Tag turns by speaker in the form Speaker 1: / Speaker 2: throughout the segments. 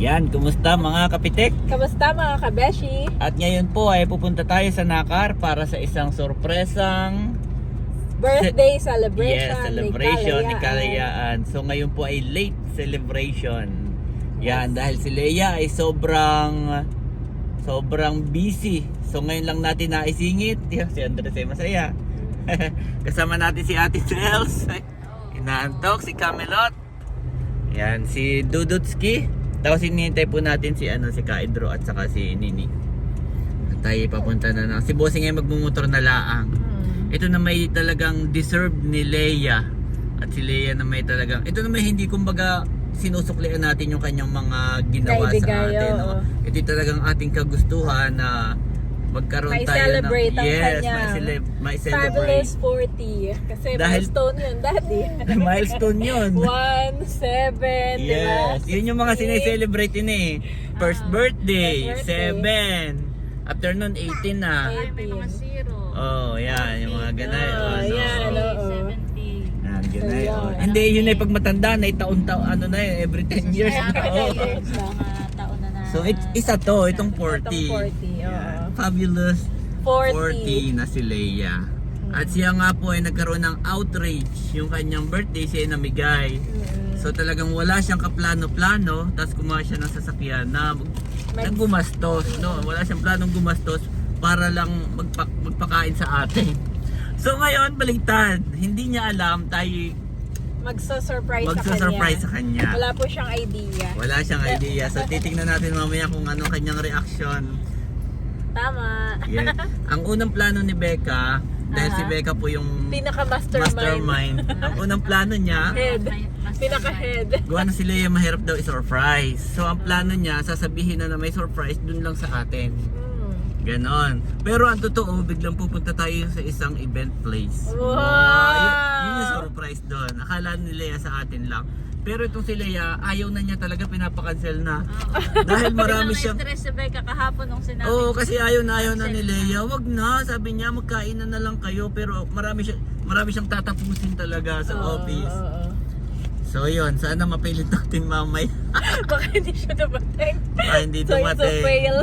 Speaker 1: Yan, kumusta mga kapitek?
Speaker 2: Kamusta mga kabeshi?
Speaker 1: At ngayon po ay pupunta tayo sa Nakar para sa isang sorpresang
Speaker 2: Birthday celebration,
Speaker 1: celebration ni
Speaker 2: Kalayaan.
Speaker 1: Kalayaan. So ngayon po ay late celebration. Yan, dahil si Leia ay sobrang busy. So ngayon lang natin naisingit. Yan, si Andres ay masaya. Kasama natin si Ate Chels. Inaantok si Camelot. Yan, si Dudutski. Tapos hinihintay po natin si Kaidro at saka si Nini. At tayo papunta na si Bossing ay magmumotor na laang. Ito na may talagang deserve ni Leia. At si Leia na may talagang, ito na may hindi kumbaga sinusuklian natin yung kanyang mga ginawa sa atin. No? Ito yung talagang ating kagustuhan na magkaroon
Speaker 2: May
Speaker 1: tayo
Speaker 2: celebrate ang
Speaker 1: kanyang may celebrate.
Speaker 2: Fabulous 40. Kasi
Speaker 1: Dahil,
Speaker 2: milestone yun dati.
Speaker 1: milestone yun.
Speaker 2: 1, 7,
Speaker 1: yes,
Speaker 2: diba?
Speaker 1: yun yung mga sineselebrate yun eh. First birthday,
Speaker 2: First birthday.
Speaker 1: 7. After nun, 18 na.
Speaker 3: Ay, may mga zero.
Speaker 1: Oh, yan, yung mga ganay.
Speaker 2: yan, oo.
Speaker 3: 70.
Speaker 1: Yan, ganay.
Speaker 2: So,
Speaker 1: Oh. Hindi, yun ay pag matanda na, taon-taon, ano na yun, every 10 years na. Oh.
Speaker 3: Mga taon na na.
Speaker 1: So, isa to, itong 40.
Speaker 2: Itong 40,
Speaker 1: Yan, fabulous 40
Speaker 2: 40.
Speaker 1: na si Leia. At siya nga po ay nagkaroon ng outrage. Yung kanyang birthday siya ay namigay. So talagang wala siyang kaplano-plano. Tapos kumuha siya ng sasakyan na gumastos. No? Wala siyang planong gumastos para lang magpakain sa atin. So ngayon, baliktad. Hindi niya alam tayo
Speaker 2: Magsa-surprise
Speaker 1: sa kanya.
Speaker 2: Wala po siyang idea.
Speaker 1: Wala siyang idea. So titingnan natin mamaya kung ano kanyang reaction.
Speaker 2: Tama.
Speaker 1: Yes. Ang unang plano ni Becca, dahil si Becca po yung
Speaker 2: Pinaka-mastermind.
Speaker 1: Ang unang plano niya,
Speaker 2: Head. Pinaka-head.
Speaker 1: gawa na si Leia mahirap daw i-surprise. So ang plano niya, sasabihin na may surprise dun lang sa atin. Ganon. Pero ang totoo, biglang pupunta tayo sa isang event place.
Speaker 2: Wow!
Speaker 1: Yun yung surprise doon. Akala ni Leia sa atin lang. Pero itong si Leia, ayaw na niya talaga, pinapakancel na. Dahil marami siyang...
Speaker 3: stress si Becca kahapon nung sinabi.
Speaker 1: Oo, kasi ayaw na ni Leia. Wag na, sabi niya, magkain na lang kayo. Pero marami siyang tatapusin talaga sa office. So yun, sana mapilit natin mamaya.
Speaker 2: Baka hindi siya dumating.
Speaker 1: Baka hindi
Speaker 2: So it's a
Speaker 1: dumating.
Speaker 2: fail.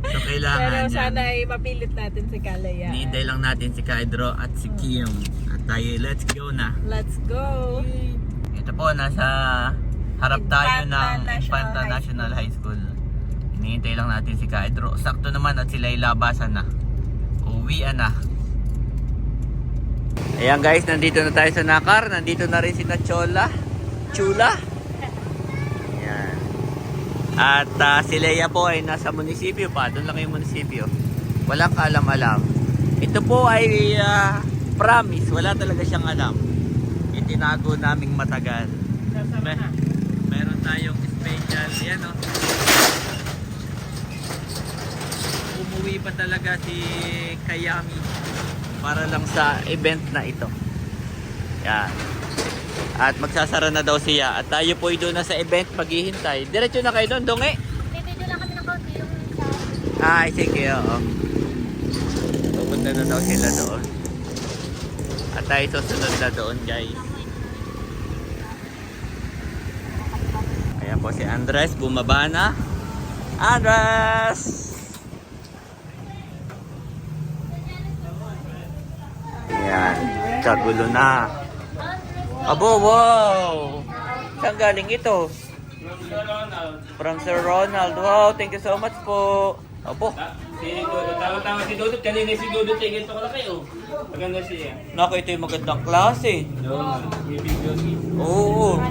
Speaker 1: So kailangan
Speaker 2: Pero
Speaker 1: yan.
Speaker 2: sana ay mapilit natin si Kalayaan.
Speaker 1: Hinihintay lang natin si Kaidro at si Kim. At tayo, let's go na.
Speaker 2: Let's go.
Speaker 1: Ito po, nasa harap tayo
Speaker 2: Infanta
Speaker 1: ng
Speaker 2: National
Speaker 1: Infanta
Speaker 2: High
Speaker 1: National High School. Hinihintay lang natin si Kaidro. Sakto naman at sila labasan na. Uwian na. Ayan guys, nandito na tayo sa Nakar. Nandito na rin si Chula. Ayan. At si Leia po ay nasa munisipyo pa. Doon lang yung munisipyo. Walang kaalam-alam. Ito po ay promise. Wala talaga siyang alam. Itinago naming matagal. Meron tayong special. Yan o. Umuwi pa talaga si Kayami para lang sa event na ito. Yan. At magsasara na daw siya. At tayo po doon na sa event maghihintay. Diretso na kayo doon, Donge?
Speaker 3: Video lang kami ng konti yung
Speaker 1: Ay, sige, oo. Pupunta na daw sila doon. At tayo susunod na doon, guys. Ayan po si Andres, bumaba na. Andres! Ayan, kagulo na. Abo, wow! Saan galing ito? From Sir Ronald. Wow, thank you so much po. Abo.
Speaker 4: Si Dudut. Tama-tama si Dudut. Kanina si Dudut ay ganito ko lang kayo. Maganda siya.
Speaker 1: Naku, ito yung magandang klase. Oo.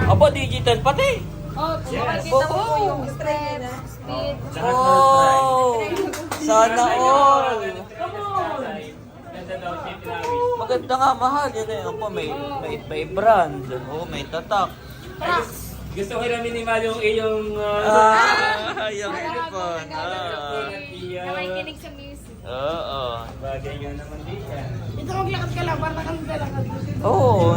Speaker 1: Abo, digital pati.
Speaker 3: Oh, makikita mo po yung step, speed.
Speaker 1: Wow! Sana all.
Speaker 4: Ganda daw siya tinawis.
Speaker 1: Maganda nga, mahal. Yan eh. Opo, may brand. Oo, may tatak.
Speaker 4: Gusto ko rin minimal yung iyong...
Speaker 1: Yung headphone.
Speaker 3: Nakikinig sa music.
Speaker 1: Oo.
Speaker 4: Bagay nga naman din yan.
Speaker 3: Ito maglakad ka lang, parang kang galakad.
Speaker 1: Oo.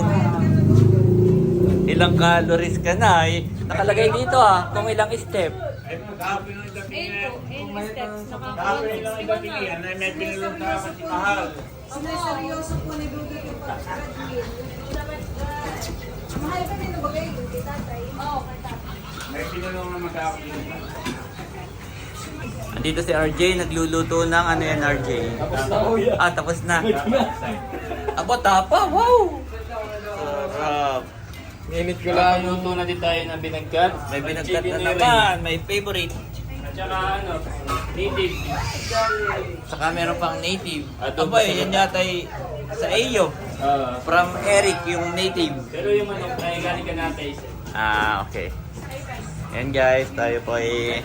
Speaker 1: Ilang calories ka na eh. Nakalagay dito kung ilang step.
Speaker 4: Ay, kahapon yung dating yan.
Speaker 3: Any steps,
Speaker 4: Kahapon yung dating yan. May pinulong ka sa si Mahal.
Speaker 5: Seryoso po ni Dudut yung pag-graduate. Mahal ka din na bagay doon kay tatay.
Speaker 3: Oo, kay tatay.
Speaker 4: Sino naman magkakakilig?
Speaker 1: Andito si RJ, nagluluto ng ano yan RJ?
Speaker 4: Tapos na ho yan.
Speaker 1: Ah, tapos na. Aba, tapa, wow! Sarap.
Speaker 4: Minute ko lang. Luto na din tayo ng binagkat.
Speaker 1: May binagkat na naman, may favorite.
Speaker 4: At saka ano, native.
Speaker 1: Saka meron pang native.
Speaker 4: Adobo
Speaker 1: Aba,
Speaker 4: sa
Speaker 1: yan
Speaker 4: baba.
Speaker 1: yata sa iyo. From Eric, yung native.
Speaker 4: Pero yung manok ay galing ka natin.
Speaker 1: Ah, okay. Yan guys, tayo po ay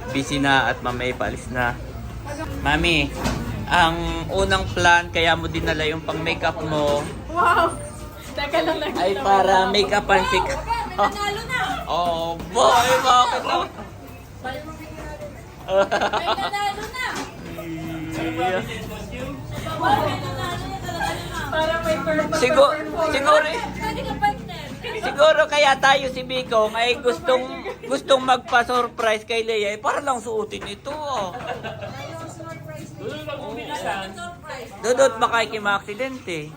Speaker 1: busy na at mamay paalis na. Mami, ang unang plan kaya mo dinala yung pang makeup mo
Speaker 2: Wow! Teka lang lang.
Speaker 1: ay para makeupan si...
Speaker 3: Nanalo na!
Speaker 1: Oh, boy, bakit na?
Speaker 3: May nanalo na!
Speaker 2: Para may purpose.
Speaker 1: Siguro,
Speaker 3: Pwede ka partner!
Speaker 1: siguro kaya tayo si Bicong ay gustong magpa-surprise kay Leia para lang suotin ito. Oh.
Speaker 3: Surprise!
Speaker 1: Dudot baka kima-aksidente.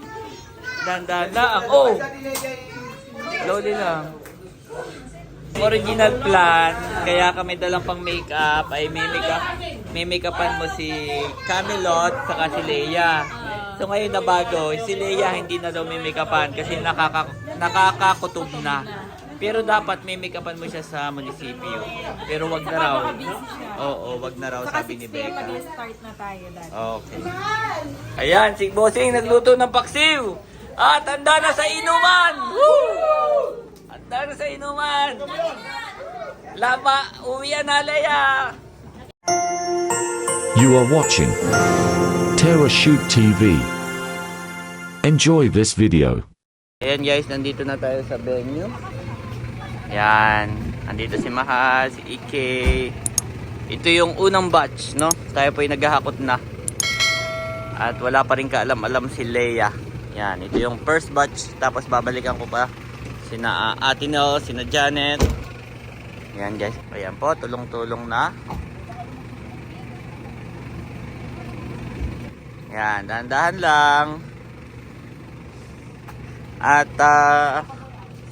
Speaker 1: Dandan lang. Oh! Slowly lang. Original plan, kaya kami dalang pang makeup ay may makeupan mo si Camelot saka si Leia. So ngayon na bago, si Leia hindi na daw may makeupan kasi nakakakutob na. Pero dapat may makeupan mo siya sa munisipyo. Pero wag na raw. Oo, wag na raw sabi ni Becca.
Speaker 2: Mag-start na tayo dati.
Speaker 1: Okay. Ayan, si Bossing nagluto ng paksiw. At handa na sa inuman. Woo! Handa na sa inuman. Laba, uwi na Leia.
Speaker 6: You are watching Terra Shoot TV. Enjoy this video.
Speaker 1: Ayan guys, nandito na tayo sa venue. Ayan, nandito si Mahal, si Ike. Ito yung unang batch, no? Tayo po yung naghahakot na. At wala pa rin kaalam-alam si Leia. Yan, ito yung first batch. Tapos babalikan ko pa sina Ate Nel, sina Janet. Yan guys. Ayan po, tulong-tulong na. Yan, dahan-dahan lang. At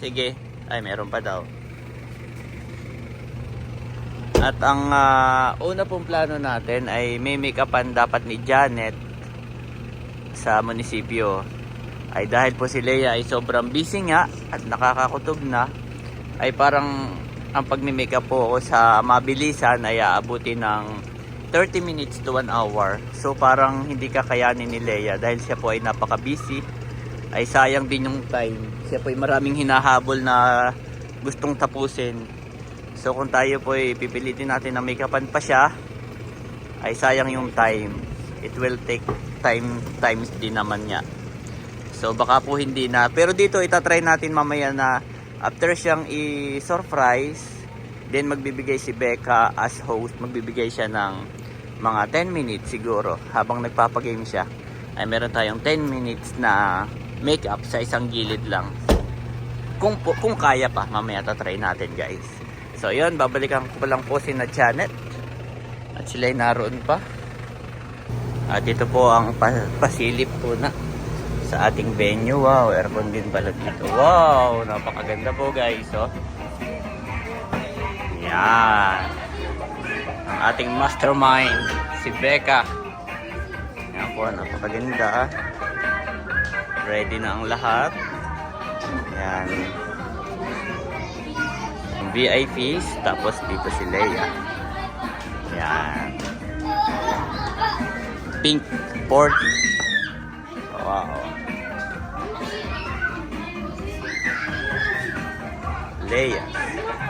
Speaker 1: sige. Ay, meron pa daw. At ang una pong plano natin ay may make-upan dapat ni Janet sa munisipyo. Ay dahil po si Leia ay sobrang busy nga at nakakakutob na, ay parang ang pagmi-makeup po ako sa mabilisan ay aabuti ng 30 minutes to 1 hour. So parang hindi kakayanin ni Leia dahil siya po ay napaka-busy. Ay sayang din yung time. Siya po ay maraming hinahabol na gustong tapusin. So kung tayo po ay pipilitin natin na make-upan pa siya, ay sayang yung time. It will take times din naman niya. So baka po hindi na. Pero dito itatry natin mamaya na after siyang i-surprise, then magbibigay si Becca as host. Magbibigay siya ng mga 10 minutes siguro. Habang nagpapagame siya, ay meron tayong 10 minutes na makeup sa isang gilid lang. Kung kaya pa, mamaya tatry natin guys. So yun, babalikan ko lang po si na Janet. At sila ay naroon pa. At ito po ang pasilip po na sa ating venue. Wow, aircon din pala dito. Wow, napakaganda po guys. Oh. Yan. Ang ating mastermind, si Becca. Yan po, napakaganda. Ready na ang lahat. Yan. Ang VIPs, tapos dito si Leia. Yan. Pink port. Wow. Leia.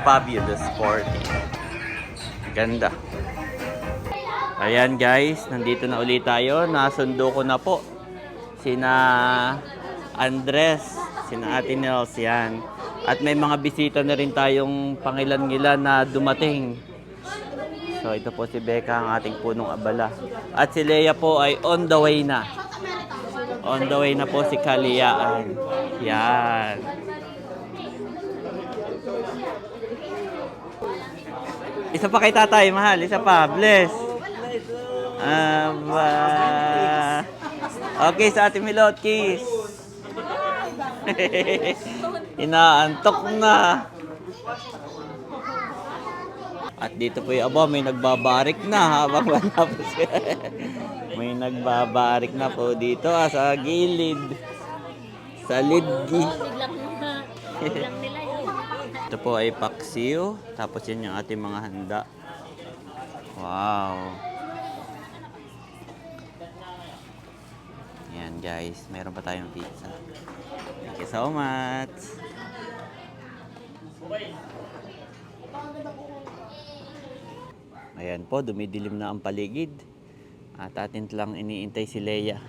Speaker 1: Fabulous Sporting. Ganda. Ayan guys, nandito na ulit tayo. Nasundo ko na po sina Andres, sina Ate Nels, yan. At may mga bisita na rin tayong pangilan-ngilan na dumating. So ito po si Becca, ang ating punong abala. At si Leia po ay on the way na. On the way na po si Kaliyaan. Yan. Isa pa kay tatay, mahal. Isa pa. Bless. Okay, sa ating Milot, kiss. Inaantok na. At dito po yung aba, may nagbabarik na habang wala po siya. May nagbabarik na po dito sa gilid. Sa lidgi.
Speaker 3: Biglang nila yun.
Speaker 1: Ito po ay paksiw. Tapos yan yung ating mga handa. Wow. Yan guys, meron pa tayong pizza. Thank you so much. Ayan po, dumidilim na ang paligid. At atin lang iniintay si Leia.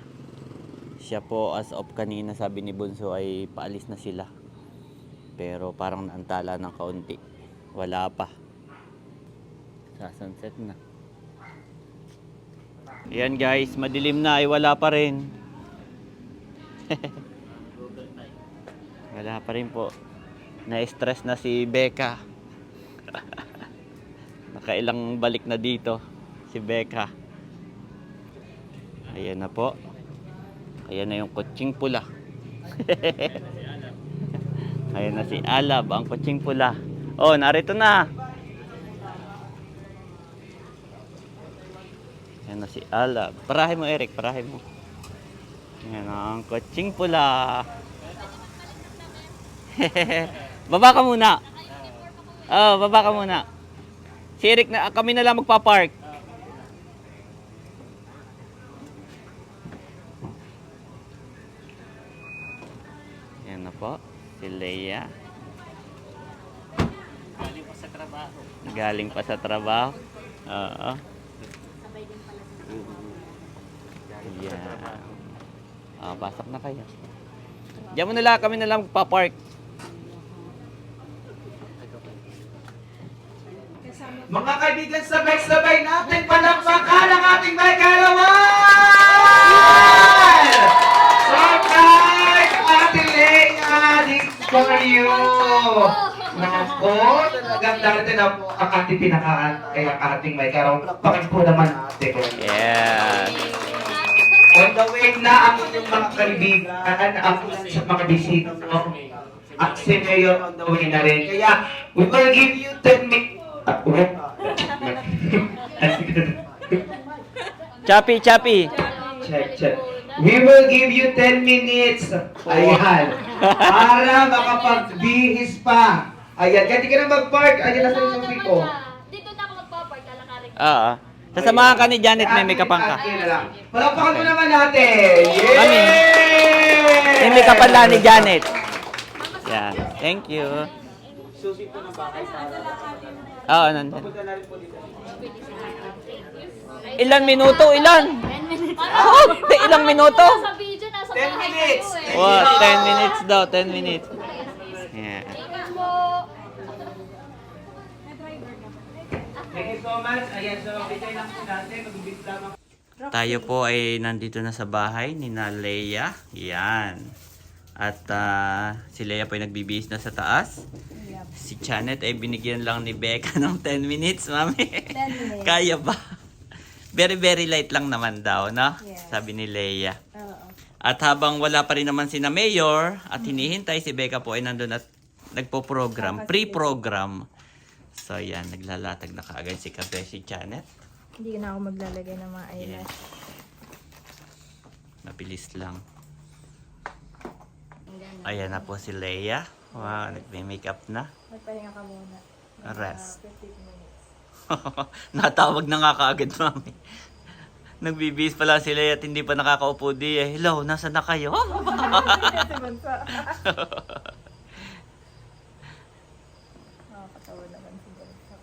Speaker 1: Siya po as of kanina sabi ni Bunso ay paalis na sila. Pero parang naantala ng kaunti. Wala pa. Sa sunset na. Ayan guys, madilim na ay wala pa rin. Wala pa rin po. Na-stress na si Becca. Nakailang balik na dito si Becca. Ayan na po. Ayan na yung kutsing pula. Ayan na si Alab, ang kutsing pula. Oh, narito na. Ayan na si Alab. Parahin mo, Eric, parahin mo. Ayan ang kutsing pula. Baba ka muna. Oh, baba ka muna. Si Eric na, kami na lang magpa-park. Yan na po, si Leia. Galing pa sa trabaho. Galing pa sa trabaho. Oo.
Speaker 3: Sabay din pala sa
Speaker 1: Yan. Ah, pasok na kayo. Diyan mo na lang, kami na lang magpa-park.
Speaker 7: Mga kaibigan, sabay-sabay natin palakpakan ang ating may karawan! Surprise! Ate Leia, this for you! Nako, talagang darating na po ang ating pinakaantay ang ating may karawan. Palakpakan po naman natin.
Speaker 1: Yes.
Speaker 7: On the way na ang inyong mga kaibigan, ang mga bisita po. At si Mayor on the way na rin. Kaya, we will give you 10 minutes.
Speaker 1: Chappy, Chappy.
Speaker 7: Check. We will give you 10 minutes. Ayan. Para makapagbihis pa. Ayan. Kaya di ka na mag-park. Ayan na sa isang ko.
Speaker 3: Dito na ako magpapark, lalakarin ko.
Speaker 1: Oo. Sasamahan ka ni Janet, may makeupan ka.
Speaker 7: Palakpakan mo naman natin. Yay!
Speaker 1: May makeupan lang ni Janet. Yan. Thank you. Oo, nandun. Ilan minuto? Ilan?
Speaker 3: 10 minutes.
Speaker 1: Oh, ilang minuto?
Speaker 3: Sa video, nasa
Speaker 7: 10 minutes.
Speaker 1: Wow, 10 minutes daw, 10 minutes. Yeah.
Speaker 3: Ingat po.
Speaker 7: Thank you so much. Ayan, so bitay lang po natin. Mag-bit lamang.
Speaker 1: Tayo po ay nandito na sa bahay ni na Leia. Yan. At si Leia po ay nagbibihis na sa taas. Si Janet ay binigyan lang ni Becca ng 10 minutes, mami.
Speaker 2: 10 minutes.
Speaker 1: Kaya ba? Very, very light lang naman daw, no?
Speaker 2: Yes.
Speaker 1: Sabi ni Leia.
Speaker 2: Oo.
Speaker 1: At habang wala pa rin naman si na Mayor at hinihintay, si Becca po ay nandun at nagpo-program, pre-program. So yan, naglalatag na kaagad si Kabe, si Janet.
Speaker 2: Hindi na ako maglalagay ng mga eyelash.
Speaker 1: Mabilis lang. Ayan na po si Leia. Wow, nagme-makeup na.
Speaker 2: Magpahinga ka muna.
Speaker 1: Rest.
Speaker 2: 15 minutes.
Speaker 1: Natawag na nga kaagad, mami. Nagbibihis pala si Leia at hindi pa nakakaupo di eh. Hello, nasa na kayo?
Speaker 2: Si Bunso. Nakakatawa naman si Bunso.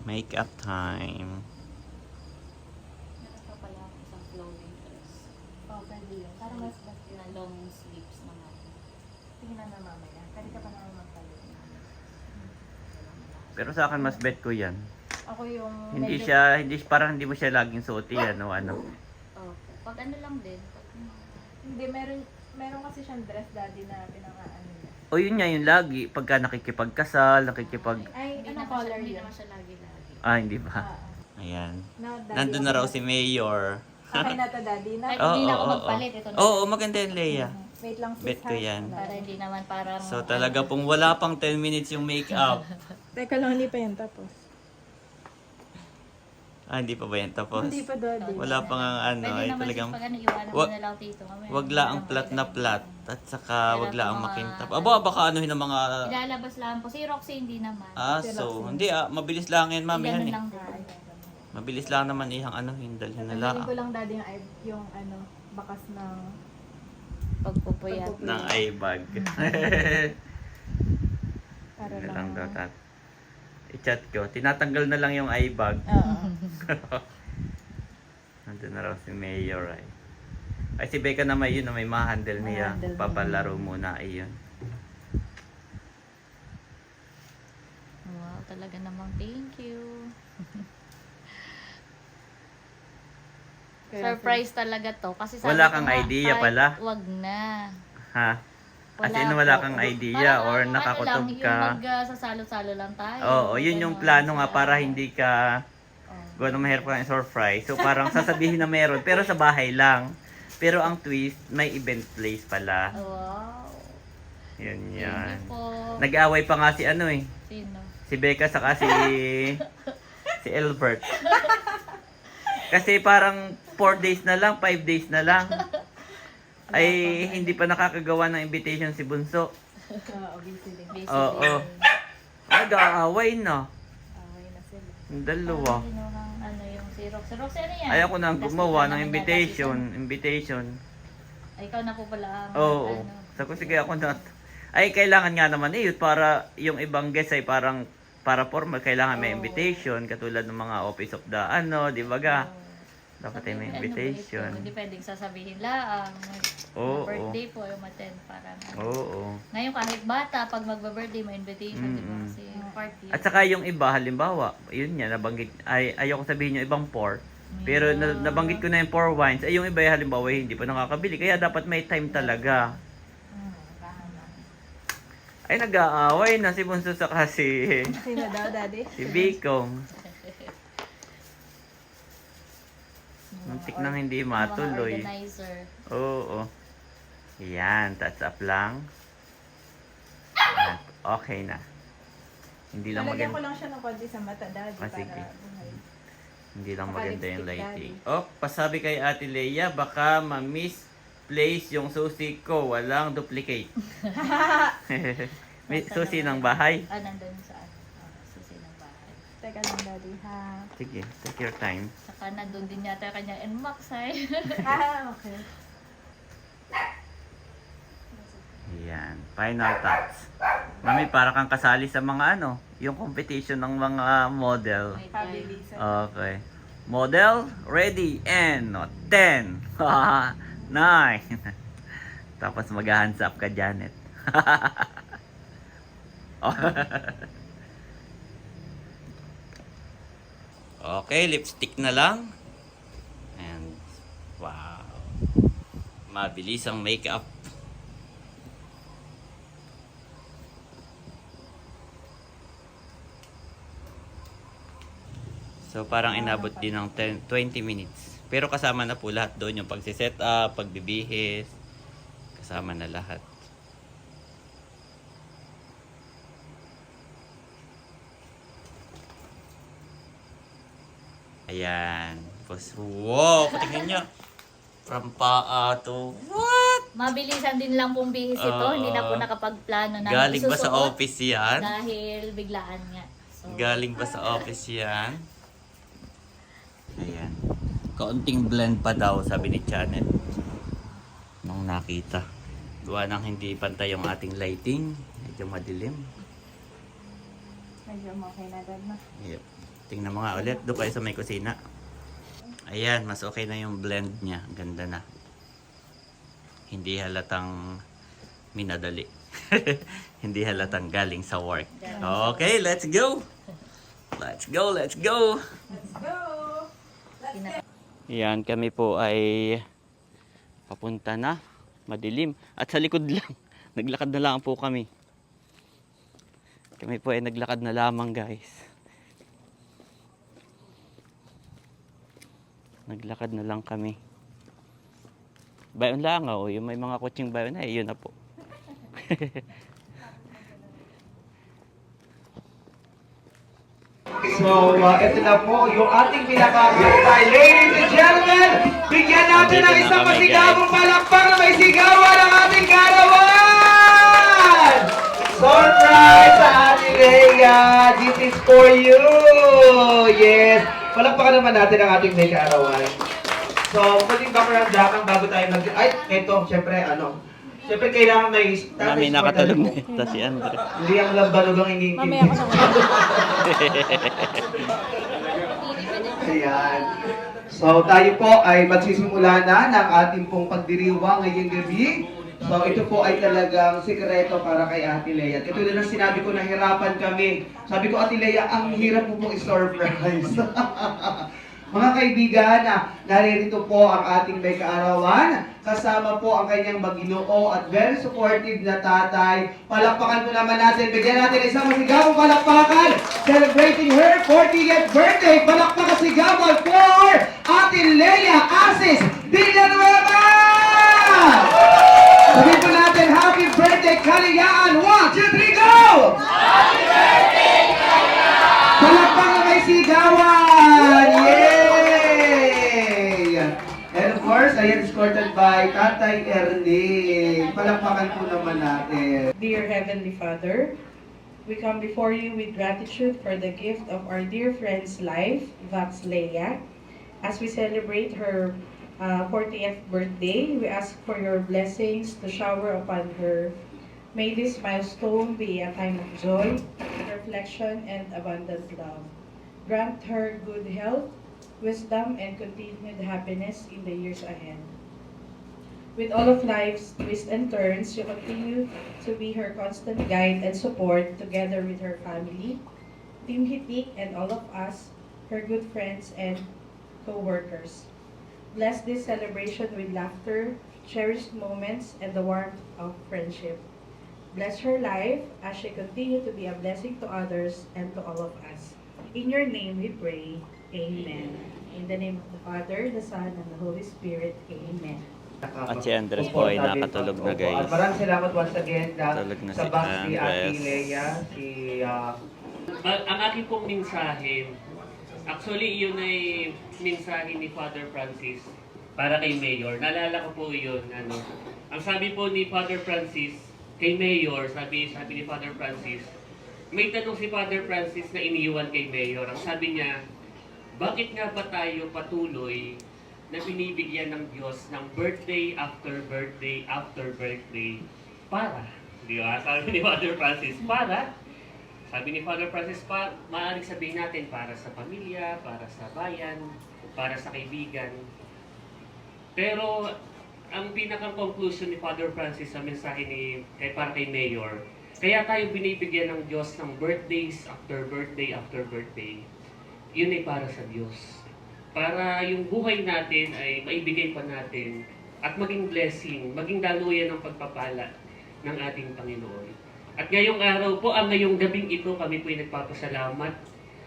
Speaker 1: Makeup time.
Speaker 3: Meron pa pala ako isang flowing dress.
Speaker 2: Oh, pwede yun. Para mas basta.
Speaker 3: Na long sleeves naman.
Speaker 2: Tingnan na mamaya. Pwede ka pa naman magpalit.
Speaker 1: Pero sa akin mas bet ko yan.
Speaker 2: Ako yung
Speaker 1: Hindi
Speaker 2: medyo-
Speaker 1: siya, parang hindi mo siya laging suot yan o ano.
Speaker 3: Oh, pag ano lang din. Pag,
Speaker 2: Hindi, meron kasi siyang dress daddy na pinangaan niya.
Speaker 1: O yun nga yung lagi, pagka nakikipagkasal,
Speaker 2: Ay,
Speaker 3: hindi
Speaker 2: anong
Speaker 3: naman
Speaker 2: color
Speaker 3: hindi
Speaker 2: yun?
Speaker 3: naman siya lagi-lagi.
Speaker 1: hindi ba?
Speaker 2: Ah,
Speaker 1: Ayan.
Speaker 2: no, daddy,
Speaker 1: Nandun na
Speaker 2: okay
Speaker 1: raw si Mayor.
Speaker 2: Okay na to, daddy. Na?
Speaker 3: Kahit
Speaker 1: Oo,
Speaker 3: hindi na ako
Speaker 1: oo,
Speaker 3: magpalit, ito na.
Speaker 1: Oo, maganda yung Leia.
Speaker 2: Wait lang sis
Speaker 1: Bet ko
Speaker 2: ha.
Speaker 1: yan.
Speaker 3: Para hindi naman parang...
Speaker 1: So talaga pong wala pang 10 minutes yung makeup.
Speaker 2: Teka lang, hindi pa yan tapos.
Speaker 1: Hindi pa ba yan tapos?
Speaker 2: Hindi pa daddy.
Speaker 1: Wala pang ano,
Speaker 3: Pwede
Speaker 1: ay
Speaker 3: naman
Speaker 1: talagang
Speaker 3: pag ano, iwanan mo
Speaker 1: wag-
Speaker 3: na lang dito. Mamaya,
Speaker 1: wag la ang plat na plat at saka wag la ang
Speaker 3: Mga-
Speaker 1: makintap. Aba, baka anuhin ng mga
Speaker 3: Ilalabas lang po. Si Roxy hindi naman.
Speaker 1: aso. Hindi mabilis lang yan, mami.
Speaker 3: Ganun
Speaker 1: Han, eh.
Speaker 3: lang tayo.
Speaker 1: Mabilis lang naman ihang ano, hindalhin na
Speaker 2: Tanggalin ko
Speaker 1: lang.
Speaker 2: lang daddy yung ano, bakas ng
Speaker 3: Pagpupuyat.
Speaker 1: Ng eye bag.
Speaker 2: para
Speaker 1: Ano
Speaker 2: lang.
Speaker 1: lang daw tat. I-chat ko. Tinatanggal na lang yung eye bag.
Speaker 2: Oo.
Speaker 1: Nandun na raw si Mayor ay. Ay si Becca na may yun na may ma-handle niya.
Speaker 2: Ma-handle niya.
Speaker 1: Papalaro muna ayun.
Speaker 3: Wow, talaga namang thank you. Surprise talaga to. Kasi sabi
Speaker 1: Wala
Speaker 3: ko
Speaker 1: kang
Speaker 3: nga,
Speaker 1: idea
Speaker 3: kahit
Speaker 1: pala?
Speaker 3: Wag na.
Speaker 1: Ha? As in wala
Speaker 3: po.
Speaker 1: kang idea or
Speaker 3: Parang
Speaker 1: nakakutob
Speaker 3: ano lang,
Speaker 1: ka.
Speaker 3: Yung magsasalo-salo lang tayo.
Speaker 1: Oo, yun yung
Speaker 3: Ganon.
Speaker 1: plano nga para hindi ka
Speaker 3: Oo.
Speaker 1: gano'ng mahirap kang surprise. So parang sasabihin na meron pero sa bahay lang. Pero ang twist, may event place pala.
Speaker 3: Wow.
Speaker 1: Yun
Speaker 3: Thank
Speaker 1: yan.
Speaker 3: you po.
Speaker 1: Nag-away pa nga si ano eh.
Speaker 3: Sino?
Speaker 1: Si Becca saka si Albert. Kasi parang 4 days na lang, 5 days na lang. Ay hindi pa nakakagawa ng invitation si Bunso.
Speaker 2: Oo, busy din.
Speaker 3: Busy
Speaker 1: Oo.
Speaker 3: din.
Speaker 1: Nag-aaway na.
Speaker 2: Away na sila.
Speaker 1: Ang dalawa.
Speaker 3: Sino ng ano yung si Roxy? Roxy ano yan?
Speaker 1: Ayoko nang
Speaker 3: Last
Speaker 1: gumawa
Speaker 3: week
Speaker 1: ng
Speaker 3: na naman yan,
Speaker 1: invitation.
Speaker 3: last
Speaker 1: Invitation.
Speaker 3: season. Ay, ikaw na po pala ang
Speaker 1: Oo.
Speaker 3: ano.
Speaker 1: Sabi ko sige ako na. Ay kailangan nga naman para yung ibang guest ay parang para formal kailangan may invitation katulad ng mga office of the ano, di ba ga? Dapat ay may
Speaker 3: Sabi,
Speaker 1: invitation.
Speaker 3: Ano, hindi pwedeng sasabihin lang.
Speaker 1: Oo.
Speaker 3: Birthday po yung attend parang ano.
Speaker 1: Oo.
Speaker 3: Ngayon kahit bata, pag magba-birthday, may invitation, di ba?
Speaker 1: Mm-mm.
Speaker 3: Kasi party.
Speaker 1: At saka yung iba halimbawa, yun nga nabanggit ayoko sabihin yung ibang pour. Pero nabanggit ko na yung pour wines. Ay yung iba halimbawa hindi pa nakakabili kaya dapat may time talaga. Ay nag-aaway na si Bunso saka si
Speaker 2: Sino daw daddy?
Speaker 1: Bicong. Muntik nang hindi matuloy.
Speaker 3: Mga organizer.
Speaker 1: Oo. Yan, touch up lang. Yan, okay na. Hindi lang
Speaker 2: Lalagyan ko
Speaker 1: maganda.
Speaker 2: lang siya ng konti sa mata daddy
Speaker 1: Ah, sige.
Speaker 2: para buhay.
Speaker 1: Hindi lang
Speaker 2: Baka
Speaker 1: maganda yung
Speaker 2: lipstick,
Speaker 1: lighting. Oh, pasabi kay Ate Leia, baka ma-misplace yung susi ko. Walang duplicate. May susi ng bahay.
Speaker 3: Nandun sa ano. Susi ng bahay.
Speaker 2: Teka lang daddy ha.
Speaker 1: Sige, take your time.
Speaker 3: Saka nandun din yata kanya NMAX ay.
Speaker 2: Okay.
Speaker 1: Yan, final touch. Mami, para kang kasali sa mga ano, yung competition ng mga model.
Speaker 3: May time.
Speaker 2: Pabilisan.
Speaker 1: Okay. Model, ready, and 10, 9. Tapos mag-hands up ka, Janet. Okay, lipstick na lang. And, wow. Mabilis ang makeup. So parang inabot din ng 20 minutes. Pero kasama na po lahat doon yung pagsiset up, pagbibihis. Kasama na lahat. Ayan. Tapos, wow, patingin nyo. From paa to, what?
Speaker 3: Mabilisan din lang pong bihis ito.
Speaker 1: Oo.
Speaker 3: Hindi na po nakapagplano na
Speaker 1: Galing ba sa
Speaker 3: isusuot
Speaker 1: office yan?
Speaker 3: dahil biglaan nga. So,
Speaker 1: Galing ba sa office yan? Ayan. Kaunting blend pa daw, sabi ni Janet. Nung nakita. Gawa ng hindi pantay yung ating lighting. Medyo madilim.
Speaker 2: Medyo okay na dad na.
Speaker 1: Yep. Tingnan mo nga ulit. Doon kayo sa may kusina. Ayan, mas okay na yung blend niya. Ganda na. Hindi halatang minadali. Hindi halatang galing sa work. Okay, let's go! Let's go, let's go! Yan, kami po ay papunta na. Madilim. At sa likod lang. Naglakad na lang po kami. Kami po ay naglakad na lamang, guys. Naglakad na lang kami. Bayon lang, oh. Yung may mga kutsing bayon na, yun na po.
Speaker 7: So, ito na po yung ating pinakakantay. Ladies and gentlemen, bigyan natin ng isang masigabong palakpak na may sigawan ang ating karawan! Surprise sa ating Leia! This is for you! Yes! Palakpakan naman natin ang ating may karawan. So, pwedeng background jack bago tayo mag... Ay, eto, syempre, syempre kailangan may...
Speaker 1: Mami, nakatulog na ito si Andre.
Speaker 7: Hindi ang lambanog ang ingin.
Speaker 2: Mamaya ako na
Speaker 7: Ayan. So, tayo po ay magsisimula na ng ating pong pagdiriwang ngayong gabi. So, ito po ay talagang sikreto para kay Ate Leia. Ito din ang sinabi ko, nahirapan kami. Sabi ko, Ate Leia, ang hirap mo pong i-surprise. Mga kaibigan, naririto po ang ating may kaarawan. Kasama po ang kanyang maginoo at very supportive na tatay. Palakpakan po naman natin. Bigyan natin isang masigabong palakpakan. Celebrating her 40th birthday. Palakpakan sigawan for Ate Leia Asis Villanueva! Sabihin po natin, happy birthday, Kalayaan! 1, 2, 3, go! Happy birthday, Kalayaan! Palakpakan may sigawan! Yay! And of course, I am escorted by Tatay Ernie. Palakpakan po naman natin.
Speaker 5: Dear Heavenly Father, we come before you with gratitude for the gift of our dear friend's life, Vax Leia. As we celebrate her 40th birthday, we ask for your blessings to shower upon her. May this milestone be a time of joy, reflection, and abundant love. Grant her good health, wisdom, and continued happiness in the years ahead. With all of life's twists and turns, you continue to be her constant guide and support together with her family, Team Hitik, and all of us, her good friends and co-workers. Bless this celebration with laughter, cherished moments, and the warmth of friendship. Bless her life as she continue to be a blessing to others and to all of us. In your name we pray. Amen. In the name of the Father, the Son, and the Holy Spirit. Amen.
Speaker 1: At si Andres po ay nakatulog na, guys.
Speaker 7: At maraming salamat once again
Speaker 1: Tulog na
Speaker 7: sa
Speaker 1: si
Speaker 7: box ni Ate
Speaker 1: Andres.
Speaker 7: Leia,
Speaker 4: Ang aking pong mensahe, actually yun ay mensahe ni Father Francis para kay Mayor. Naalala ko po yun. Ang sabi po ni Father Francis kay Mayor, sabi ni Father Francis, may tanong si Father Francis na iniwan kay Mayor. Ang sabi niya, bakit nga ba tayo patuloy na binibigyan ng Diyos ng birthday after birthday after birthday? Para. Di ba? Sabi ni Father Francis, para. Sabi ni Father Francis, maaaring sabihin natin para sa pamilya, para sa bayan, para sa kaibigan. Pero ang pinaka-conclusion ni Father Francis sa mensahe para kay Mayor, kaya tayo binibigyan ng Diyos ng birthdays after birthday after birthday. Yun ay para sa Diyos. Para yung buhay natin ay maibigay pa natin at maging blessing, maging daluyan ng pagpapala ng ating Panginoon. At ngayong araw po, ngayong gabing ito, kami po ay nagpapasalamat.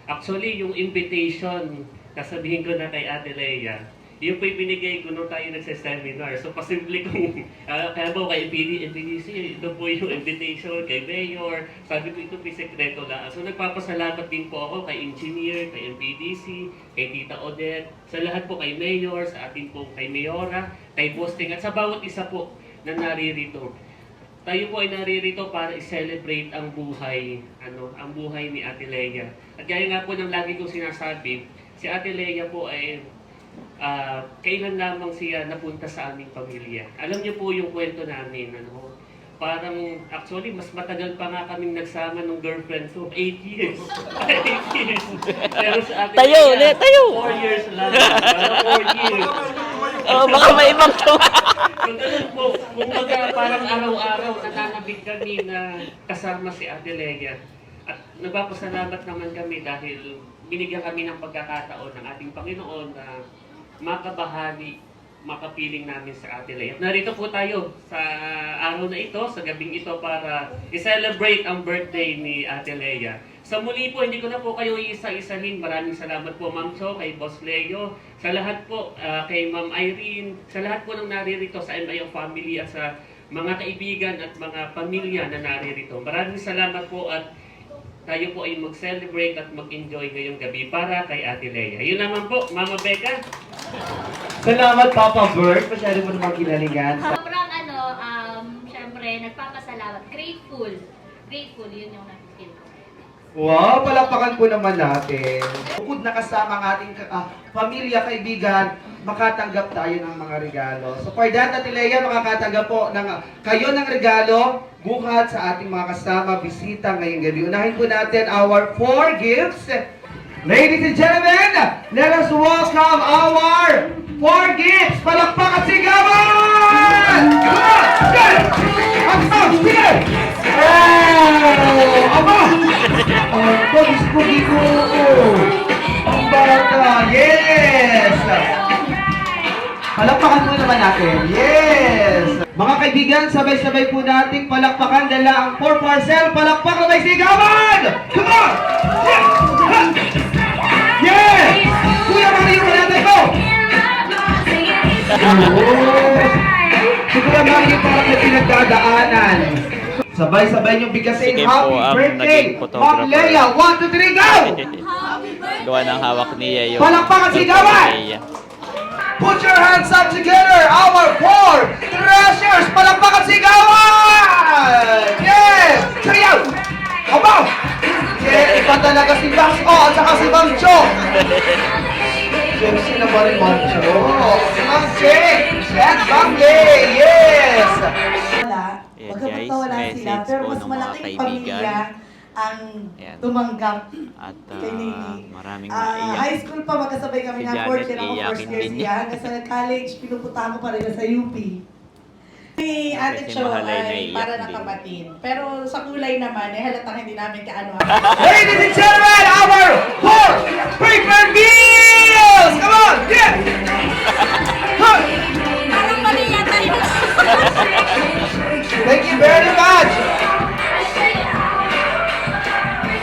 Speaker 4: Actually, yung invitation, kasabihin ko na kay Ate Leia, yun po yung binigay ko nung tayo nagsaseminar. So, pasimple kong, kaya po kay MPDC, ito po yung invitation kay Mayor. Sabi ko, ito po yung sekreto lang. So, nagpapasalamat din po ako kay Engineer, kay MPDC, kay Tita Odette, sa lahat po kay Mayor, sa atin po kay Mayora, kay Posting, at sa bawat isa po na naririto. Tayo po ay naririto para i-celebrate ang buhay, ang buhay ni Ate Leia. At gaya nga po ng lagi kong sinasabi, si Ate Leia po ay kailan lamang siya napunta sa aming pamilya. Alam niyo po yung kwento namin, parang actually mas matagal pa nga kaming nagsama ng girlfriend ko, 8 years. 8 years. Pero sa Ate
Speaker 1: Tayo,
Speaker 4: Leia,
Speaker 1: tayo!
Speaker 4: 4 years lang. Parang 4 years.
Speaker 1: Oh, baka may ibang tawa.
Speaker 4: So, ganun po, kumbaga parang araw-araw nananabig kami na kasama si Ate Leia. At nagpapasalamat naman kami dahil binigyan kami ng pagkakataon ng ating Panginoon na makabahagi, makapiling namin sa Ate Leia. Narito po tayo sa araw na ito, sa gabing ito para i-celebrate ang birthday ni Ate Leia. Sa muli po, hindi ko na po kayo iisa-isahin. Maraming salamat po, Ma'am Cho, kay Boss Leo, sa lahat po, kay Ma'am Irene, sa lahat po ng naririto sa MIO family at sa mga kaibigan at mga pamilya na naririto. Maraming salamat po at tayo po ay mag-celebrate at mag-enjoy ngayong gabi para kay Ate Lea. Yun naman po, Mama Becca.
Speaker 7: Salamat, Papa Bert. Masyado mo namang kinalingan.
Speaker 3: Sobrang syempre, nagpapasalamat. Grateful. Grateful, yun yung nag-feel ko.
Speaker 7: Wow, palakpakan po naman natin. Bukod na kasama ang ating pamilya, kaibigan, makatanggap tayo ng mga regalo. So for that, Ate Lea, makakatanggap po kayo ng regalo buhat sa ating mga kasama, bisita ngayong gabi. Unahin po natin our 4 gifts. Ladies and gentlemen, let us welcome our 4 gifts. Palakpakan sigawan! Come on! Good! Sige! Oh! Aba! Oh, pag-spooky ko! Ang bata! Yes! Palakpakan mo naman natin. Yes! Mga kaibigan, sabay-sabay po natin palakpakan dala ang 4 parcel. Palakpak na may sigawan! Come on! Yes! Ha! Yes! Kuya Mario, natin ko! Oh! Siguro Mario, parang may pinagdadaanan. Sabay-sabay niyong bigasin.
Speaker 1: Sige
Speaker 7: Happy
Speaker 1: po, ang
Speaker 7: birthday!
Speaker 1: naging photographer.
Speaker 7: Ma'am Lea, 1, 2, 3, go!
Speaker 1: Gawa ng hawak niya yung...
Speaker 7: Palakpakan sigawan! Put your hands up together, our 4 treasures! Palakpakan sigawan! Yes! Sayaw! Aba! Yeah, iba talaga si Max O at saka si Ma'am Cho! Sino ba rin Ma'am Cho? Si Ma'am Che! At Ma'am Lea! Yes!
Speaker 1: Ayan,
Speaker 8: Magkapag
Speaker 1: guys,
Speaker 8: wala
Speaker 1: message
Speaker 8: sila, pero
Speaker 1: po
Speaker 8: mas
Speaker 1: ng mga
Speaker 8: malaking
Speaker 1: kaibigan.
Speaker 8: pamilya ang
Speaker 1: Ayan.
Speaker 8: tumanggap
Speaker 1: At
Speaker 8: kay Nini.
Speaker 1: maraming
Speaker 8: High
Speaker 1: naiyak.
Speaker 8: school pa, magkasabay kami
Speaker 1: Si
Speaker 8: ng
Speaker 1: Janet,
Speaker 8: fourth year, ako
Speaker 1: iiyakin
Speaker 8: first year
Speaker 1: din
Speaker 8: siya. Hanggang sa college, pinupuntahan ko pa rin sa UP. Si Ate
Speaker 1: Si
Speaker 8: Cho
Speaker 1: Mahalay
Speaker 8: ay
Speaker 1: naiiyak
Speaker 8: para
Speaker 1: din.
Speaker 8: na kapatid. Pero sa kulay naman, halatang hindi namin kaano.
Speaker 7: Ladies and gentlemen, our 4 paper bills! Come on! Yeah! Huh.
Speaker 3: Parang mali yata yun.
Speaker 7: Thank you very much!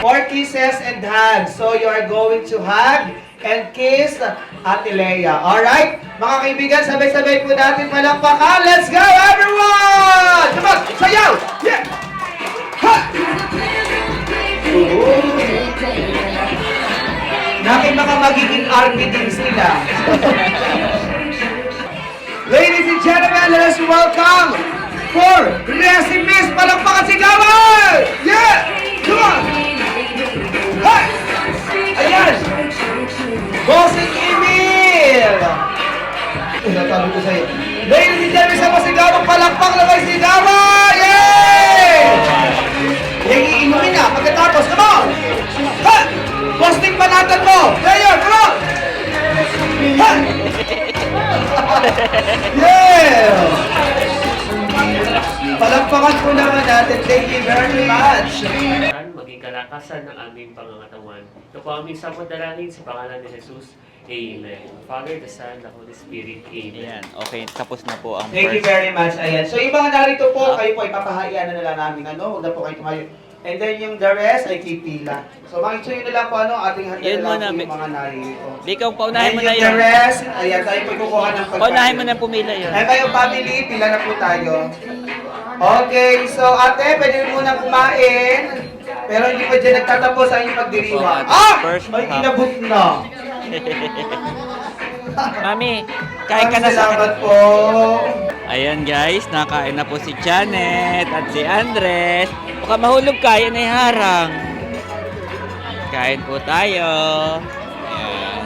Speaker 7: 4 kisses and hugs. So you are going to hug and kiss Ate Lea. Alright? Mga kaibigan, sabay-sabay po natin palakpakan. Let's go everyone! Come on! Sayaw! Yeah! Ha! Nakin mga magiging RP din sila. Ladies and gentlemen, let us welcome for recipes. Palakpakan sigawan! Yeah! Come on! Hey! Ayan! Bossing Emil! Sabi ko sa'yo. Ladies and gentlemen, sa masigawang palakpak na may sigawan! Yay! Yung iinumin na pagkatapos. Come on! Ha! Bossing panatan mo! Ngayon, come on! Ha! Yeah! Palakpakan po naman natin. Thank you very much.
Speaker 4: Maging kalakasan ng aming pangangatawan. Ito po aming samadalangin sa pangalan ni Jesus. Amen. Father, the Son, the Holy Spirit. Amen.
Speaker 1: Ayan, okay, tapos na po ang
Speaker 7: Thank you
Speaker 1: first.
Speaker 7: very much. Ayan. So yung mga narito po, kayo po ay papahayaan na lang namin. Huwag na po kayo tumayo. And then yung the rest ay kipila. So makikita nyo na lang po ating handa
Speaker 1: Yun
Speaker 7: na lang
Speaker 1: muna,
Speaker 7: po yung mga narito.
Speaker 1: Di ikaw, paunahin
Speaker 7: And
Speaker 1: mo na
Speaker 7: yung
Speaker 1: yun.
Speaker 7: the rest, ayan, tayo po kukuha ng pagkain.
Speaker 1: Paunahin mo na pumila yun.
Speaker 7: Ayan kayo family, pila na po tayo. Okay, so ate, pwede mo muna kumain. Pero hindi pa dyan nagtatapos ang inyong pagdiriwang.
Speaker 1: So,
Speaker 7: Ah!
Speaker 1: first
Speaker 7: May
Speaker 1: half.
Speaker 7: inabot na.
Speaker 1: Mami, kain ka na sa
Speaker 7: Salamat po.
Speaker 1: Ayan guys, nakain na po si Janet at si Andres. Baka mahulog ka, yan ay harang. Kain po tayo. Ayan.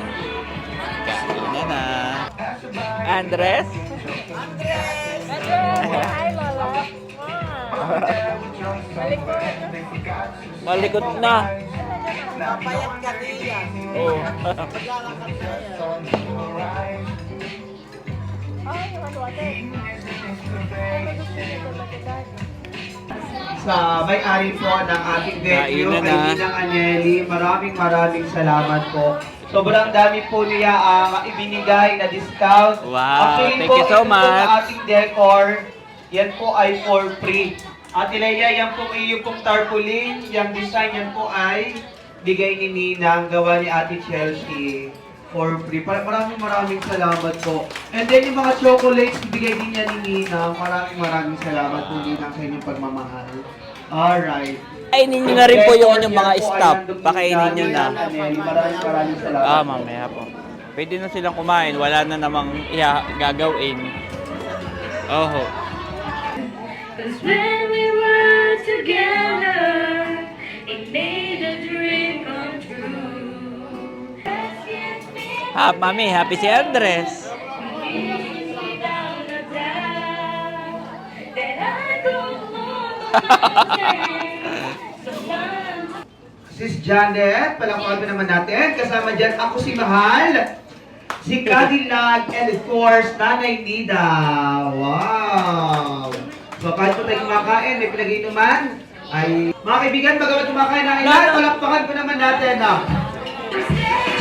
Speaker 1: Kain na na. Andres? Malikot na.
Speaker 8: Papayat ka niya.
Speaker 1: Oh.
Speaker 7: Sa may-ari po ng ating venue,
Speaker 1: Kainan
Speaker 7: kay
Speaker 1: na.
Speaker 7: Ninang Aneli, maraming salamat po. Sobrang dami po niya ang ibinigay na discount.
Speaker 1: Wow,
Speaker 7: Actually
Speaker 1: thank
Speaker 7: po,
Speaker 1: you so
Speaker 7: ito po
Speaker 1: much.
Speaker 7: sa ating decor, yan po ay for free. Ate Leia, yan po iyong pong tarpaulin. Yung design yan po ay bigay ni Ninang, gawa ni Ate Chelsea. For free. Maraming salamat po. And then yung mga chocolates, ibigay din niya ni Ninang. Maraming salamat po Ninang sa inyong pagmamahal. Alright.
Speaker 1: Kainin nyo na rin po yung inyong mga staff. Pakainin nyo na.
Speaker 7: Maraming salamat.
Speaker 1: Mamaya po. Pwede na silang kumain. Wala na namang gagawin. Oho.
Speaker 3: 'Cause when we were together, it made a dream come true.
Speaker 1: Mami, happy si Andres.
Speaker 7: Sis Janet, palakpakan naman natin. Kasama dyan ako si Mahal, si Cadillac, and of course, Nanay Nida. Wow! So kahit po tayo kumakain, may pinag-inuman, ay mga kaibigan, bagamat kumakain na ilan, palakpakan po naman natin na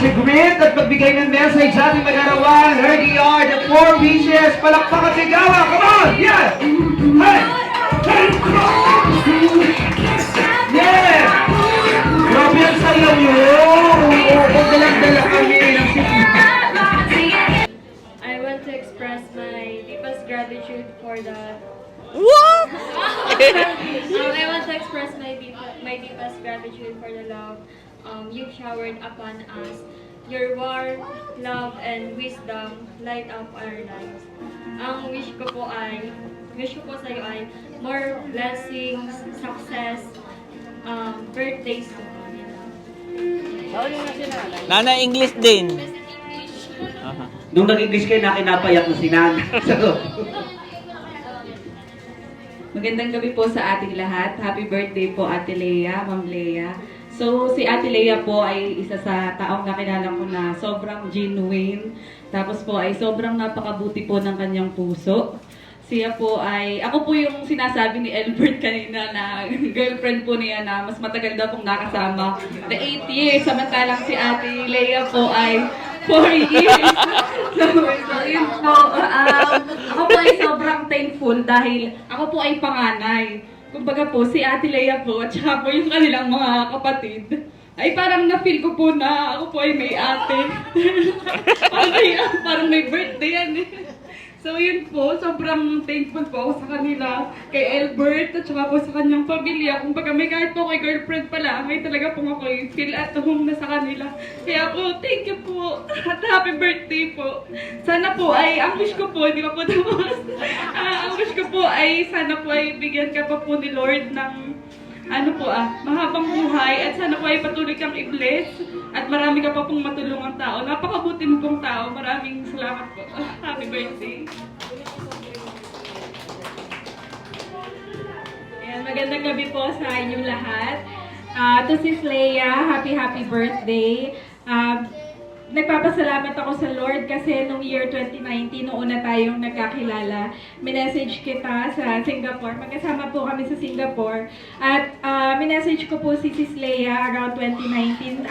Speaker 7: si Grit at pagbigay ng message sa ating mag-arawan. Here they are, the 4 wishes. Palakpakan si Gawa. Come on! Yes! Hey! Hey! Yes! Grabe ang sayo nyo! Oo, dalang-dala kami ng
Speaker 2: I want to express my deepest gratitude for the
Speaker 1: What?
Speaker 2: I want to express my deepest gratitude for the love you've showered upon us. Your warmth, love, and wisdom light up our lives. Ang wish ko po sa iyo ay more blessings, success, birthdays to come.
Speaker 1: Nana, English din.
Speaker 7: Nung nag-English kayo, nakinapayak na si Nana.
Speaker 5: Magandang gabi po sa ating lahat. Happy birthday po Ate Leia, Ma'am Leia. So, si Ate Leia po ay isa sa taong nakilala ko na sobrang genuine. Tapos po ay sobrang napakabuti po ng kanyang puso. Siya po ay, ako po yung sinasabi ni Albert kanina na girlfriend po niya na mas matagal daw pong nakasama. The 8 years, samantalang si Ate Leia po ay 4 years. So yun po, ako po ay sobrang thankful dahil ako po ay panganay. Kumbaga po, si Ate Leia po at saka po yung kanilang mga kapatid ay parang na-feel ko po na ako po ay may ate. parang may birthday yan eh. So yun po, sobrang thankful po ako sa kanila, kay Albert at saka po sa kanyang pamilya. Kung baga may kahit po kay girlfriend pala, may talaga po ako feel at home na sa kanila. Kaya po, thank you po at happy birthday po. Sana po ay, ang wish ko po, hindi pa po tapos. Ang wish ko po ay, sana po ay bigyan ka pa po ni Lord ng mahabang buhay at sana po ay patuloy kang i-bless at marami ka pa pong matulungang tao. Napakabuti mo pong tao. Maraming salamat po. Happy birthday. Ayan, magandang gabi po sa inyong lahat. To Sis Leia, happy birthday. Nagpapasalamat ako sa Lord kasi nung year 2019, noong una tayong nagkakilala, minessage kita sa Singapore. Magkasama po kami sa Singapore. At minessage ko po si Sis Leia around 2019,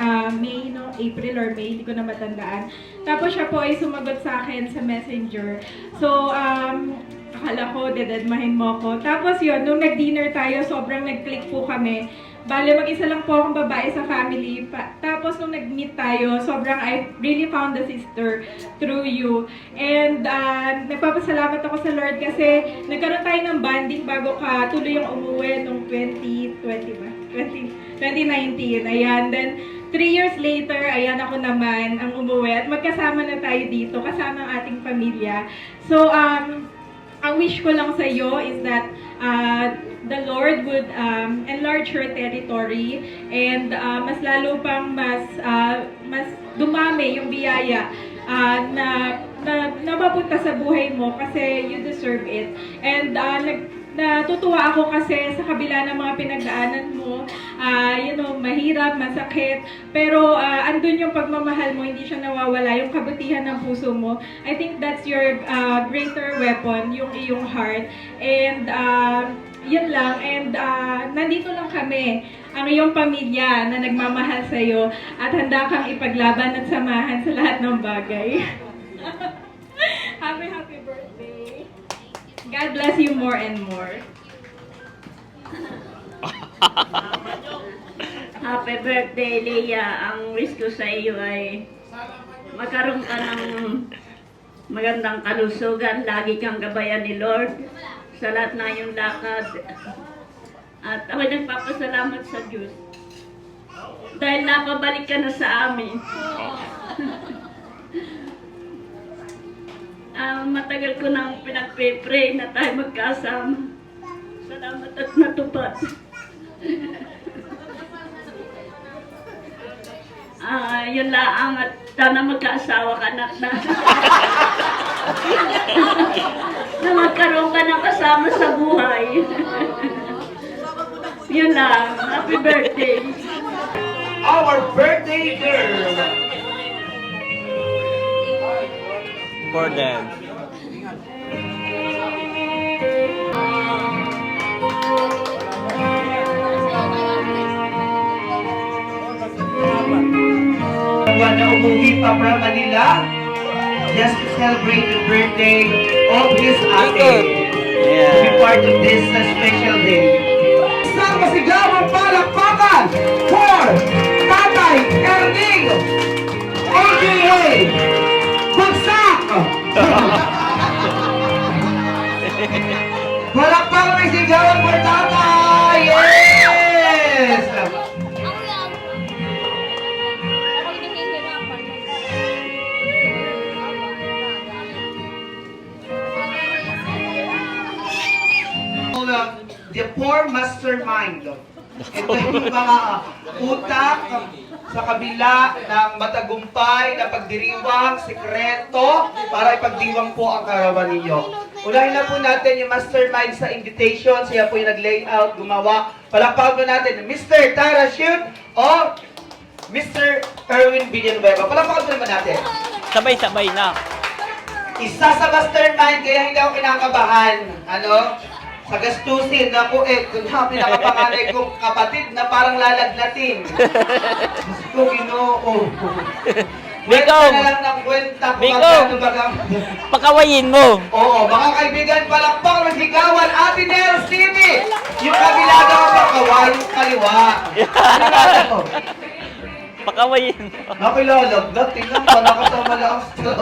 Speaker 5: April or May, hindi ko na matandaan. Tapos siya po ay sumagot sa akin sa Messenger. So, akala ko, dededmahin mo ko. Tapos yun, nung nag-dinner tayo, sobrang nag-click po kami. Bale, mag-isa lang po akong babae sa family. Tapos, nung nag-meet tayo, sobrang I really found the sister through you. And nagpapasalamat ako sa Lord kasi nagkaroon tayo ng bonding bago ka tuloy yung umuwi nung 2019. Ayan. Then, 3 years later, ayan ako naman ang umuwi. At magkasama na tayo dito, kasama ang ating pamilya. So, ang wish ko lang sa iyo is that the Lord would enlarge her territory and mas lalo pang mas dumami yung biyaya na mapupunta sa buhay mo kasi you deserve it. And natutuwa ako kasi sa kabila ng mga pinagdaanan mo, mahirap, masakit, pero andun yung pagmamahal mo, hindi siya nawawala, yung kabutihan ng puso mo. I think that's your greater weapon, yung iyong heart. And yun lang, and nandito lang kami, ang iyong pamilya na nagmamahal sa'yo at handa kang ipaglaban at samahan sa lahat ng bagay. Happy birthday! God bless you more and more.
Speaker 9: Happy birthday, Leah. Ang wish ko sa iyo ay magkaroon ka ng magandang kalusugan. Lagi kang gabayan ni Lord sa lahat na iyong lakad. At ako nagpapasalamat sa Diyos dahil napabalik ka na sa amin. Matagal ko nang pinagpe-pray na tayo magkasama. Salamat at natupad. Yun lang at sana magkaasawa ka na. Na magkaroon ka ng kasama sa buhay. Yun lang. Happy birthday.
Speaker 7: Our birthday girl.
Speaker 1: For them.
Speaker 7: Na umuwi pa from Manila just to celebrate the birthday of his ate. To be part of this special day. Isang masigawang palakpakan for Tatay Erning, a.k.a. Bagsak! Palakpakan may sigawan for Tatay! Yes! The poor mastermind. Ito yung mga utak sa kabila ng matagumpay na pagdiriwang, sekreto, para ipagdiwang po ang karawan ninyo. Unahin na po natin yung mastermind sa invitation. Siya po yung nag-layout, gumawa. Palakpakan po natin, Mr. Tarashute o Mr. Erwin Villanueva. Palakpakan po naman natin.
Speaker 1: Sabay-sabay na.
Speaker 7: Isa sa mastermind, kaya hindi ako kinakabahan. Ano? Sa gastusin, ako kung pinakapanganay kong kapatid na parang lalagnatin. Gusto, Ginoo. Kwenta na lang ng kwenta kung magkano baga.
Speaker 1: Pakawayin mo.
Speaker 7: Oo, mga kaibigan, palakpak, masigawan, Ate Nels TV. Yung kabilaga ko pakaway, yung kaliwa. Ano lang ako?
Speaker 1: Pakawayin mo.
Speaker 7: Nakilalagnat, tingnan pa, nakasama lang sa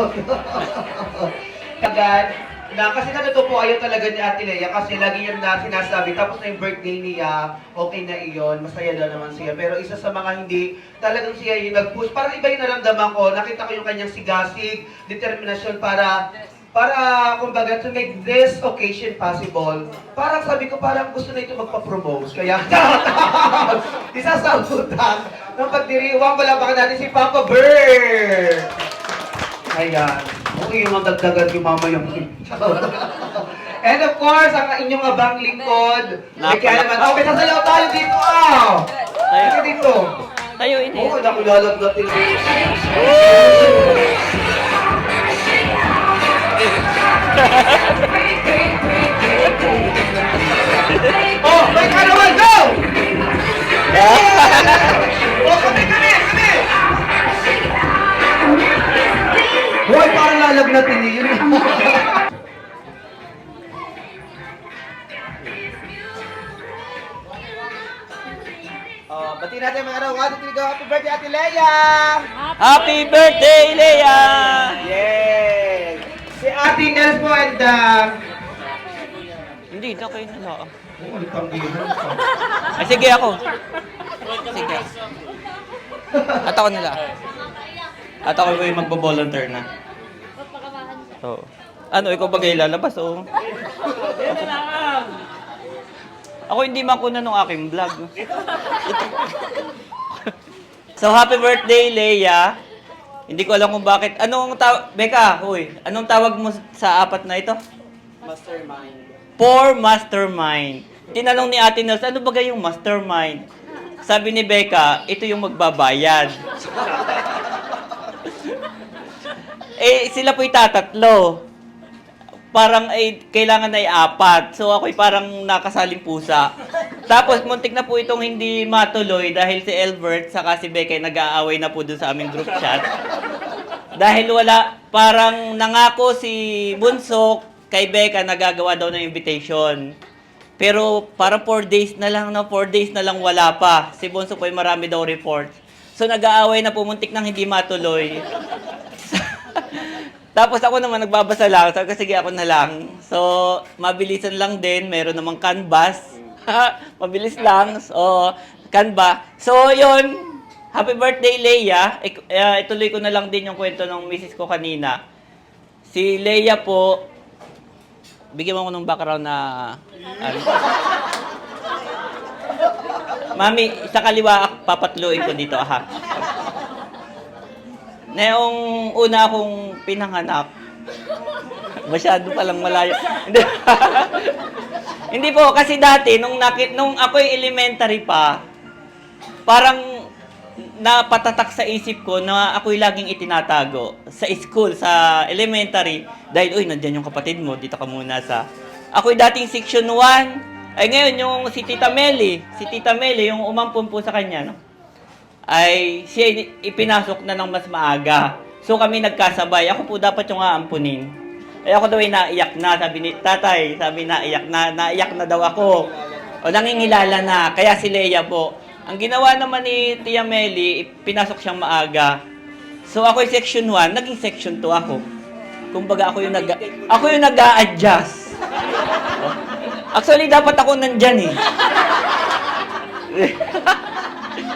Speaker 7: Agad, na kasi po ayaw talaga ni Ate Lea kasi lagi yan na sinasabi, tapos na yung birthday niya, okay na iyon, masaya daw naman siya. Pero isa sa mga hindi, talagang siya yung nag-push. Parang iba yung naramdaman ko, nakita ko yung kanyang sigasig, determinasyon para kumbaga to make this occasion possible. Parang sabi ko, parang gusto na ito magpa-promote. Kaya, isa sa utang ng pagdiriwang, palapakan natin si Papa Bird. Ayan. Okay, yung magdagdagan yung mamaya mo. And of course, ang inyong abang lingkod. Kaya naman, okay, sasayaw tayo dito, Tayo dito.
Speaker 1: Tayo ini.
Speaker 7: Oo, nakulalab natin. Oh, may karawan, go! Oh, kami! Hoy, parang lalagnatin niyo yun. Bati natin mga araw. Happy birthday, Ate Lea!
Speaker 1: Happy birthday, Leia!
Speaker 7: Yes! Si Ate Nels po and
Speaker 1: Hindi, na kayo na lang.
Speaker 7: oh, nagpanggihan pa.
Speaker 1: Ay, sige ako. Sige. At ako nila. At ako yung magbo-volunteer na. Oo. Ano, ikaw ba kayo lalabas? Oo. Ako hindi makuna nung aking vlog. So, happy birthday, Leia. Hindi ko alam kung bakit. Becca, huy, anong tawag mo sa apat na ito?
Speaker 7: Mastermind.
Speaker 1: For mastermind. Tinanong ni Ate Nels, ano ba yung mastermind? Sabi ni Becca, ito yung magbabayad. Sila po'y tatatlo. Parang kailangan na apat. So ako'y parang nakasaling pusa. Tapos muntik na po itong hindi matuloy dahil si Elbert saka si Becca nag-aaway na po dun sa aming group chat. Dahil parang nangako si Bunso kay Becca na gagawa daw ng invitation. Pero parang 4 days na lang, no? 4 days na lang wala pa. Si Bonso po ay marami daw report. So nag-aaway na pumuntik nang hindi matuloy. Tapos ako naman nagbabasa lang. Sabi ko, sige ako na lang. So, mabilisan lang din. Meron namang canvas. Mabilis lang. So, Canva. So, yun. Happy birthday, Leia. Ituloy ko na lang din yung kwento ng misis ko kanina. Si Leia po, bigyan mo ko ng background na... Ano. Mami, sa kaliwa, papatluin ko dito, ha? Na yung una akong pinanganak, masyado palang malayo. Hindi po, kasi dati, nung ako'y elementary pa, parang napatatak sa isip ko na ako'y laging itinatago sa school, sa elementary, dahil, uy, nandiyan yung kapatid mo, dito ka muna sa... Ako'y dating section 1, ay ngayon yung si Tita Meli, yung umampun po sa kanya, no? Ay siya ipinasok na ng mas maaga. So kami nagkasabay. Ako po dapat yung aampunin. Ay ako daw ay naiyak na. Sabi ni tatay, naiyak na daw ako. O nangingilala na. Kaya si Leia po. Ang ginawa naman ni Tia Meli, pinasok siyang maaga. So ako yung section 1, naging section 2 ako. Kumbaga ako yung nag-a-adjust. Actually, dapat ako nandyan eh.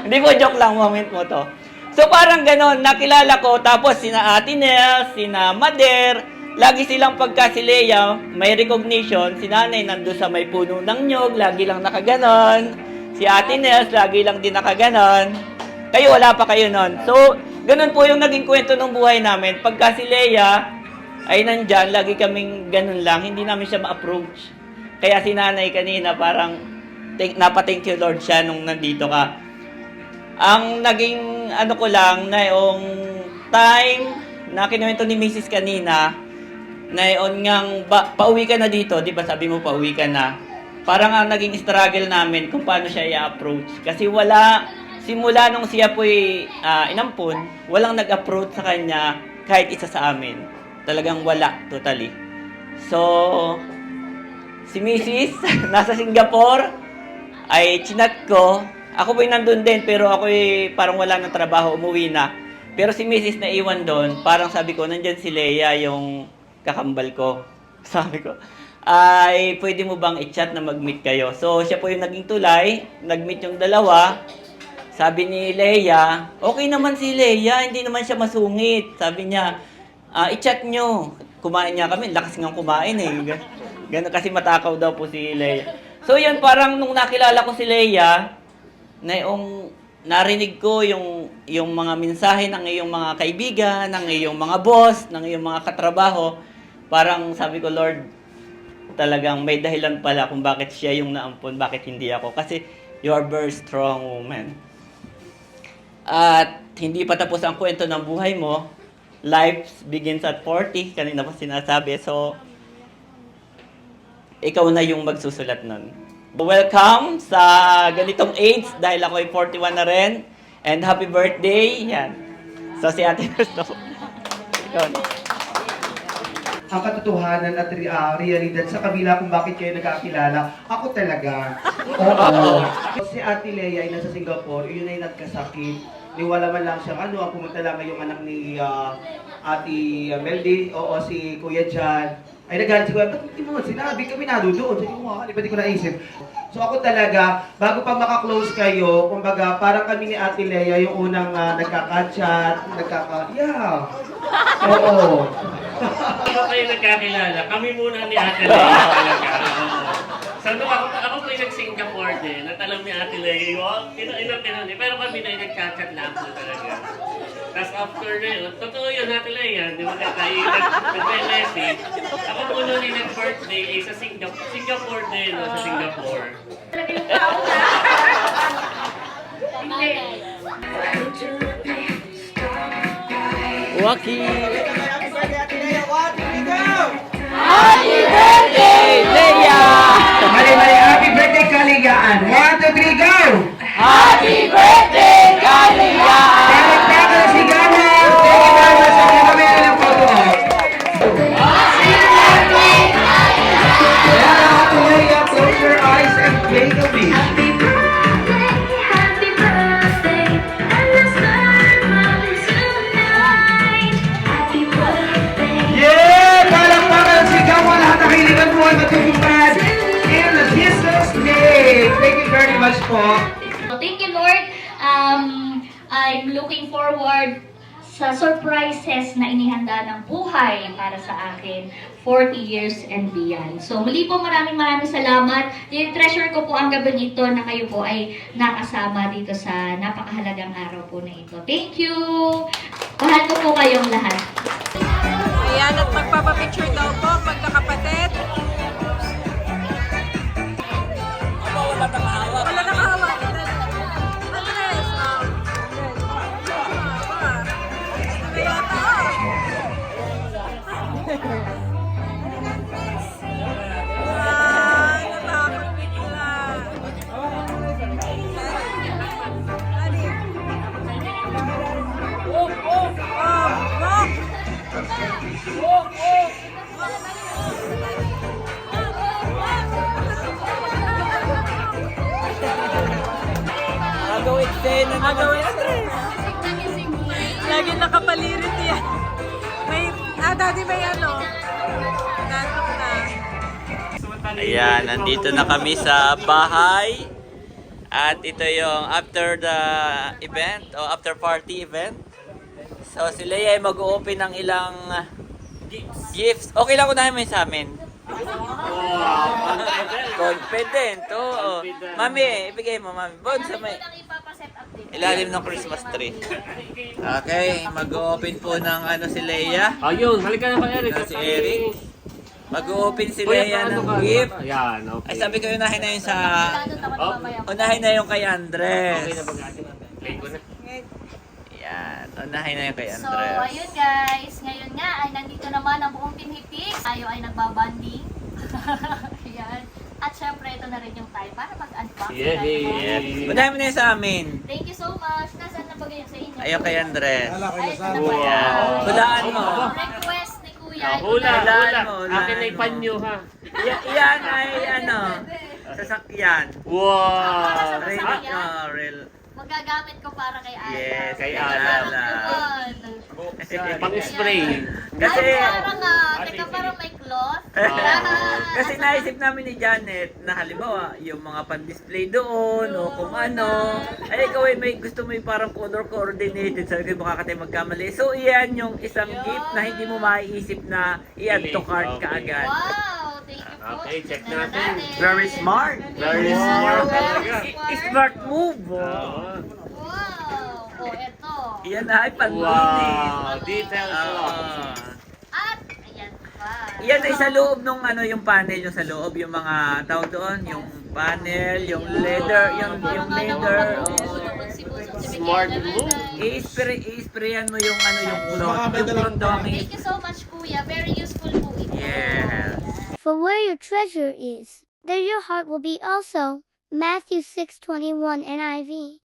Speaker 1: Hindi po, joke lang, moment mo to. So parang ganon, nakilala ko, tapos sina Ate Nels, sina Mader, lagi silang pagka si Leia, may recognition, si nanay nandun sa may puno ng nyog, lagi lang nakaganon. Si Ate Nels, lagi lang din nakaganon. Kayo, wala pa kayo nun. So, ganon po yung naging kwento ng buhay namin. Pagka si Leia ay nandyan, lagi kaming ganon lang, hindi namin siya ma-approach. Kaya si nanay kanina parang, napa-thank you Lord siya nung nandito ka. Ang naging ano ko lang na yung time na kinuwento ni Mrs. kanina na yung ngang pauwi ka na dito, di ba sabi mo pauwi ka na. Parang ang naging struggle namin kung paano siya i-approach. Kasi wala, simula nung siya po'y inampun, walang nag-approach sa kanya kahit isa sa amin. Talagang wala, totally. So, si Mrs. nasa Singapore ay chinat ko. Ako po'y nandun din, pero ako'y parang wala ng trabaho, umuwi na. Pero si Mrs. na iwan doon, parang sabi ko, nandyan si Leia, yung kakambal ko. Sabi ko, ay, pwede mo bang i-chat na mag-meet kayo? So, siya po yung naging tulay, nag-meet yung dalawa. Sabi ni Leia, okay naman si Leia, hindi naman siya masungit. Sabi niya, i-chat nyo. Kumain niya kami, lakas nga kumain eh. Gano'n kasi matakaw daw po si Leia. So, yun, parang nung nakilala ko si Leia, na yung narinig ko yung mga mensahe ng iyong mga kaibigan, ng iyong mga boss, ng iyong mga katrabaho, parang sabi ko, Lord, talagang may dahilan pala kung bakit siya yung naampun, bakit hindi ako. Kasi you are very strong woman. At hindi pa tapos ang kwento ng buhay mo. Life begins at 40, kanina pa sinasabi. So, ikaw na yung magsusulat nun. Welcome sa ganitong age dahil ako ay 41 na rin. And happy birthday. Yan. So si Ate Nels. Ikaw na.
Speaker 7: Ang katotohanan at realidad sa kabila kung bakit kayo nagkakilala, ako talaga. Oo. Si Ate Leia ay nasa Singapore, yun ay nagkasakit. Niwala man lang siya, ang pumunta lang yung anak ni Ate Meldy, oo, si Kuya Jan. Ay nagalit si Kuya, ba't hindi mo sinabi kami nadudoon? Sabi ko nga, di ko naisip. So ako talaga, bago pa makaklose kayo, kumbaga, parang kami ni Ate Leia yung unang nagkaka-chat, yeah. Oo.
Speaker 4: Ako kayo nagkakilala, kami muna ni Ate Leia talaga. So nung ako po yung nag-Singapore din, at alam ni Ate Leia, ilang pero kami na yung nagchat-chat lang po talaga. Tapos after na yun, totoo yun Ate Leia, di ba tayo nag-message. Ako po noon yung nag-birthday ay sa Singapore din, sa Singapore.
Speaker 3: Talaga yung tao na. Hindi.
Speaker 1: Waki! Happy birthday, Leia!
Speaker 7: Mali, happy birthday, Kaligaan! 1, 2, 3, go!
Speaker 1: Happy birthday, Kaligaan!
Speaker 7: Tayo si Gana! Thank you very much. Sige kami na ng photo op. Happy birthday, Kaligaan! Close your eyes. Okay, thank you very much po.
Speaker 3: So, thank you, Lord. I'm looking forward sa surprises na inihanda ng buhay para sa akin 40 years and beyond. So muli po maraming salamat. I-treasure ko po ang gabi nito na kayo po ay nakasama dito sa napakahalagang araw po na ito. Thank you! Mahal ko po kayong lahat.
Speaker 10: Ayan, at magpapapicture daw po magkakapatid. Wala nakahawak. Andres, natakot bigla.
Speaker 1: Gagawin eksena naman.
Speaker 10: Agawin, Andres. Lagi nakapalirit yan. May, daddy may ano. Natok na.
Speaker 1: Ayan, nandito na kami sa bahay. At ito yung after the event o after party event. So si Leia ay mag-open ng ilang gifts. Okay lang unahin mo yun sa amin. Confident. Oo. Mami, ibigay mo, mami. Bon, sa may ilalim ng Christmas tree. Okay, mag-open po ng ano si Leia.
Speaker 4: Ayun, halika na pa Eric.
Speaker 1: Si Eric. Mag-open si Leia ng gift.
Speaker 4: Ayan, okay.
Speaker 1: Ay, sabi ko unahin na yun sa... Unahin na yung kay Andres.
Speaker 4: Okay na ba ate? Play ko na.
Speaker 1: Yan, unahin na yung kay
Speaker 3: So,
Speaker 1: Andres.
Speaker 3: ayun guys. Ngayon nga ay nandito naman ang buong Team Hipix. Tayo ay nagbabanding. Ayan. At syempre, ito na rin yung time para mag-unbox.
Speaker 1: Yes. Unahin mo na yun sa amin.
Speaker 3: Thank you so much. Nasaan na ba ganyan sa inyo?
Speaker 1: Ayaw kay Andres.
Speaker 3: Ay, ito na ba?
Speaker 1: Yan. Hulaan mo.
Speaker 3: Request ni Kuya.
Speaker 4: Hula.
Speaker 1: mo,
Speaker 4: Akin
Speaker 1: hulaan
Speaker 4: ay
Speaker 1: mo.
Speaker 4: panyo ha.
Speaker 1: Yan ay ano, sasakyan.
Speaker 4: Wow!
Speaker 1: Real.
Speaker 3: Magagamit ko para kay Ala.
Speaker 1: Yes,
Speaker 4: kay
Speaker 1: Ala.
Speaker 4: Pang-spray.
Speaker 1: Kasi,
Speaker 3: Ay, parang teka, parang may cloth.
Speaker 1: kasi naisip namin ni Janet na halimbawa, yung mga pan-display doon o kung ano. Ay, ikaw ay may gusto mo yung parang color coordinated. Sabi ko, baka tayo magkamali. So, iyan yung isang gift na hindi mo maiisip na i-add to cart ka agad.
Speaker 3: Wow, thank you po.
Speaker 4: Okay, check
Speaker 3: Tingnan
Speaker 4: natin.
Speaker 1: Very smart.
Speaker 4: Very smart talaga.
Speaker 1: Smart move.
Speaker 4: Oo.
Speaker 3: Wow. Oh, eto.
Speaker 1: Iyan ay panlinis.
Speaker 4: Wow! Details
Speaker 1: Oo.
Speaker 3: At, ayan pa.
Speaker 1: Yan ay sa loob nung ano yung panel yung sa loob yung mga tawag doon yung panel yung leather yung leather
Speaker 4: Smart move.
Speaker 1: i-sprayan mo yung ano yung cloth yung cloth daw ang
Speaker 3: Thank you so much, Kuya. Very useful po ito.
Speaker 1: yes.
Speaker 11: For where your treasure is, there your heart will be also. Matthew 6:21 NIV.